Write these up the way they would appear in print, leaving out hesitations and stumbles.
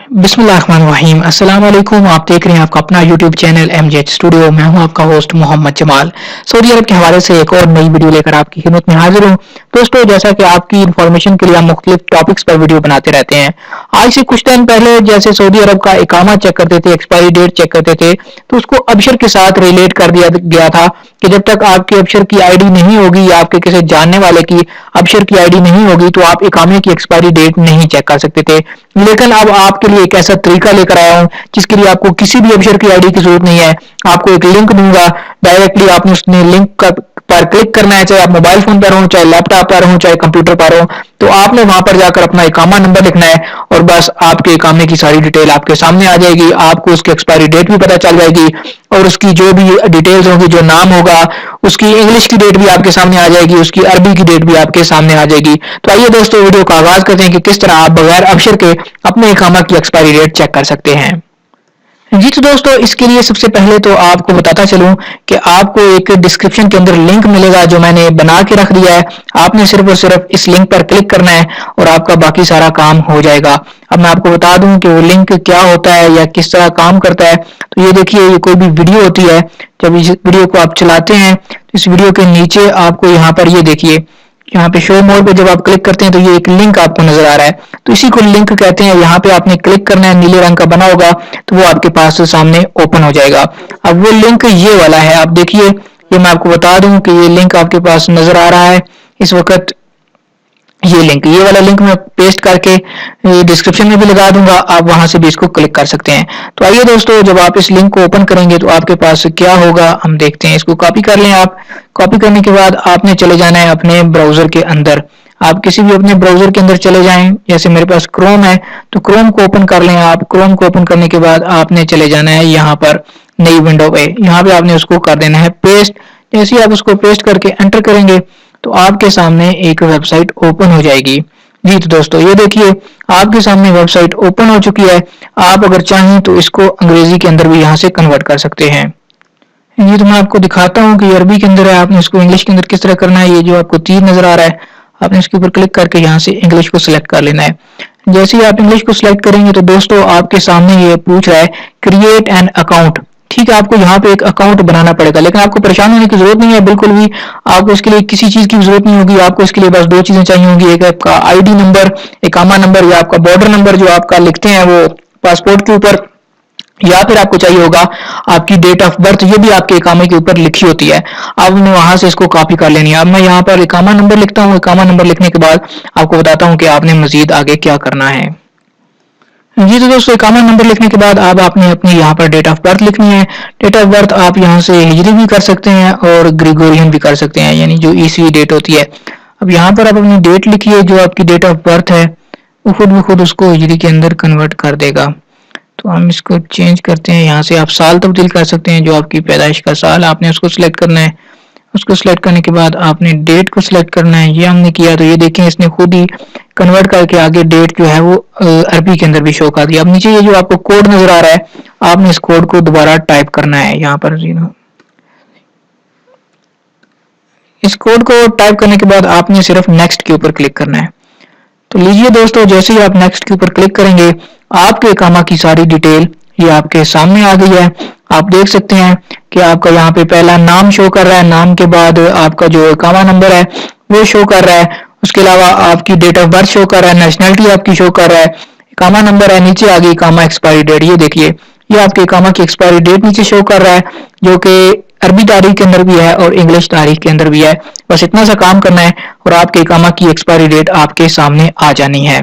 बिस्मिल्लाहिर्रहमानिर्रहीम। अस्सलाम वालेकुम। आप देख रहे हैं आपका अपना यूट्यूब चैनल एमजेएच स्टूडियो। मैं हूं आपका होस्ट मोहम्मद जमाल। सऊदी अरब के हवाले से एक और नई वीडियो लेकर आपकी खिदमत में हाजिर हूं। दोस्तों, जैसा कि आपकी इन्फॉर्मेशन के लिए हम मुख्तलिफ टॉपिक्स पर वीडियो बनाते रहते हैं। आज से कुछ टाइम पहले जैसे सऊदी अरब का इकामा चेक करते थे, एक्सपायरी डेट चेक करते थे, तो उसको अबशर के साथ रिलेट कर दिया गया था कि जब तक आपकी अबशर की आईडी नहीं होगी या आपके किसी जानने वाले की अबशर की आईडी नहीं होगी तो आप इकामे की एक्सपायरी डेट नहीं चेक कर सकते थे। लेकिन अब आपके लिए एक ऐसा तरीका लेकर आया हूं जिसके लिए आपको किसी भी अबशर की आईडी की जरूरत नहीं है। आपको एक लिंक दूंगा, डायरेक्टली आपने उसने लिंक पर क्लिक करना है, चाहे आप मोबाइल फोन पर हो, चाहे लैपटॉप पर हो, चाहे कंप्यूटर पर हो। तो आपने वहां पर जाकर अपना इकामा नंबर लिखना है और बस आपके इकामे की सारी डिटेल आपके सामने आ जाएगी। आपको उसकी एक्सपायरी डेट भी पता चल जाएगी और उसकी जो भी डिटेल्स होंगी, जो नाम होगा, उसकी इंग्लिश की डेट भी आपके सामने आ जाएगी, उसकी अरबी की डेट भी आपके सामने आ जाएगी। तो आइए दोस्तों, वीडियो का आगाज करते हैं कि किस तरह आप बगैर अबशर के अपने इकामा की एक्सपायरी डेट चेक कर सकते हैं। जी तो दोस्तों, इसके लिए सबसे पहले तो आपको बताता चलूं कि आपको एक डिस्क्रिप्शन के अंदर लिंक मिलेगा जो मैंने बना के रख दिया है। आपने सिर्फ और सिर्फ इस लिंक पर क्लिक करना है और आपका बाकी सारा काम हो जाएगा। अब मैं आपको बता दूं कि वो लिंक क्या होता है या किस तरह काम करता है। तो ये देखिए, ये कोई भी वीडियो होती है, जब इस वीडियो को आप चलाते हैं तो इस वीडियो के नीचे आपको यहाँ पर ये देखिए, यहाँ पे शो मोर पे जब आप क्लिक करते हैं तो ये एक लिंक आपको नजर आ रहा है, तो इसी को लिंक कहते हैं। यहाँ पे आपने क्लिक करना है, नीले रंग का बना होगा तो वो आपके पास सामने ओपन हो जाएगा। अब वो लिंक ये वाला है, आप देखिए, ये मैं आपको बता दूं कि ये लिंक आपके पास नजर आ रहा है इस वक्त। ये वाला लिंक मैं पेस्ट करके डिस्क्रिप्शन में भी लगा दूंगा, आप वहां से भी इसको क्लिक कर सकते हैं। तो आइए दोस्तों, जब आप इस लिंक को ओपन करेंगे तो आपके पास क्या होगा हम देखते हैं। इसको कॉपी कर लें आप। कॉपी करने के बाद आपने चले जाना है अपने ब्राउजर के अंदर। आप किसी भी अपने ब्राउजर के अंदर चले जाएं, जैसे मेरे पास क्रोम है तो क्रोम को ओपन कर लें आप। क्रोम को ओपन करने के बाद आपने चले जाना है यहाँ पर नई विंडो पे, यहाँ पे आपने उसको कर देना है पेस्ट। जैसे ही आप उसको पेस्ट करके एंटर करेंगे तो आपके सामने एक वेबसाइट ओपन हो जाएगी। जी तो दोस्तों, ये देखिए, आपके सामने वेबसाइट ओपन हो चुकी है। आप अगर चाहें तो इसको अंग्रेजी के अंदर भी यहाँ से कन्वर्ट कर सकते हैं। ये तो मैं आपको दिखाता हूँ कि अरबी के अंदर है, आपने इसको इंग्लिश के अंदर किस तरह करना है। ये जो आपको तीर नजर आ रहा है, आपने इसके ऊपर क्लिक करके यहाँ से इंग्लिश को सिलेक्ट कर लेना है। जैसे ही आप इंग्लिश को सिलेक्ट करेंगे तो दोस्तों आपके सामने ये पूछ रहा है क्रिएट एन अकाउंट। ठीक है, आपको यहाँ पे एक अकाउंट बनाना पड़ेगा, लेकिन आपको परेशान होने की जरूरत नहीं है बिल्कुल भी। आपको इसके लिए किसी चीज की जरूरत नहीं होगी। आपको इसके लिए बस दो चीजें चाहिए होंगी, एक आपका आईडी नंबर, इकामा नंबर, या आपका बॉर्डर नंबर जो आपका लिखते हैं वो पासपोर्ट के ऊपर, या फिर आपको चाहिए होगा आपकी डेट ऑफ बर्थ, ये भी आपके इकामे के ऊपर लिखी होती है। आपने वहां से इसको कॉपी कर लेनी है। अब मैं यहाँ पर इकामा नंबर लिखता हूँ। इकामा नंबर लिखने के बाद आपको बताता हूँ कि आपने मजीद आगे क्या करना है। जी तो दोस्तों, इकामा नंबर लिखने के बाद अब आपने अपनी यहाँ पर डेट ऑफ बर्थ लिखनी है। डेट ऑफ बर्थ आप यहाँ से हिजरी भी कर सकते हैं और ग्रेगोरियन भी कर सकते हैं, यानी जो ईसवी डेट होती है। अब यहाँ पर आप अपनी डेट लिखिए, जो आपकी डेट ऑफ बर्थ है वो खुद ब खुद उसको हिजरी के अंदर कन्वर्ट कर देगा। तो हम इसको चेंज करते हैं, यहाँ से आप साल तब्दील कर सकते हैं, जो आपकी पैदाइश का साल आपने उसको सिलेक्ट करना है। उसको सिलेक्ट करने के बाद आपने डेट को सिलेक्ट करना है। ये हमने किया तो ये देखें, इसने खुद ही कन्वर्ट करके आगे डेट जो है वो अरबी के अंदर भी शो कर दिया। अब नीचे ये जो आपको कोड नजर आ रहा है, आपने इस कोड को दोबारा टाइप करना है यहाँ पर। इस कोड को टाइप करने के बाद आपने सिर्फ नेक्स्ट के ऊपर क्लिक करना है। तो लीजिए दोस्तों, जैसे ही आप नेक्स्ट के ऊपर क्लिक करेंगे आपके इकामा की सारी डिटेल ये आपके सामने आ गई है। आप देख सकते हैं कि आपका यहाँ पे पहला नाम शो कर रहा है, नाम के बाद आपका जो इकामा नंबर है वो शो कर रहा है। उसके अलावा आपकी डेट ऑफ बर्थ शो कर रहा है, नेशनलिटी आपकी शो कर रहा है, इकामा नंबर है, नीचे आ गई इकामा एक्सपायरी डेट। ये देखिए, ये आपके इकामा की एक्सपायरी डेट नीचे शो कर रहा है, जो कि अरबी तारीख के अंदर भी है और इंग्लिश तारीख के अंदर भी है। बस इतना सा काम करना है और आपके इकामा की एक्सपायरी डेट आपके सामने आ जानी है।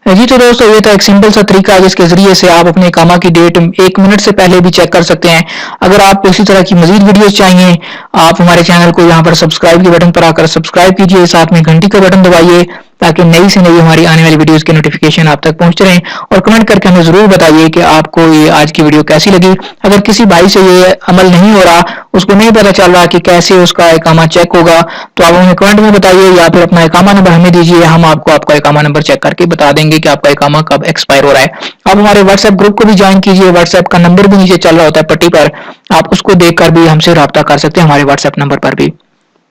जी तो दोस्तों, ये था एक सिंपल सा तरीका है जिसके जरिए से आप अपने इकामा की डेट 1 मिनट से पहले भी चेक कर सकते हैं। अगर आपको इसी तरह की मजीद वीडियोस चाहिए, आप हमारे चैनल को यहाँ पर सब्सक्राइब के बटन पर आकर सब्सक्राइब कीजिए, साथ में घंटी का बटन दबाइए ताकि नई से नई हमारी आने वाली वीडियोस के नोटिफिकेशन आप तक पहुंचते रहें। और कमेंट करके हमें जरूर बताइए कि आपको ये आज की वीडियो कैसी लगी। अगर किसी भाई से ये अमल नहीं हो रहा, उसको नहीं पता चल रहा कि कैसे उसका इकामा चेक होगा, तो आप हमें कमेंट में बताइए या फिर अपना इकामा नंबर हमें दीजिए। हम आपको आपका इकामा नंबर चेक करके बता देंगे कि आपका इकामा कब एक्सपायर हो रहा है। आप हमारे व्हाट्सएप ग्रुप को भी ज्वाइन कीजिए। व्हाट्सएप का नंबर भी नीचे चल रहा होता है पट्टी पर, आप उसको देखकर भी हमसे राब्ता कर सकते हैं हमारे व्हाट्सएप नंबर पर भी।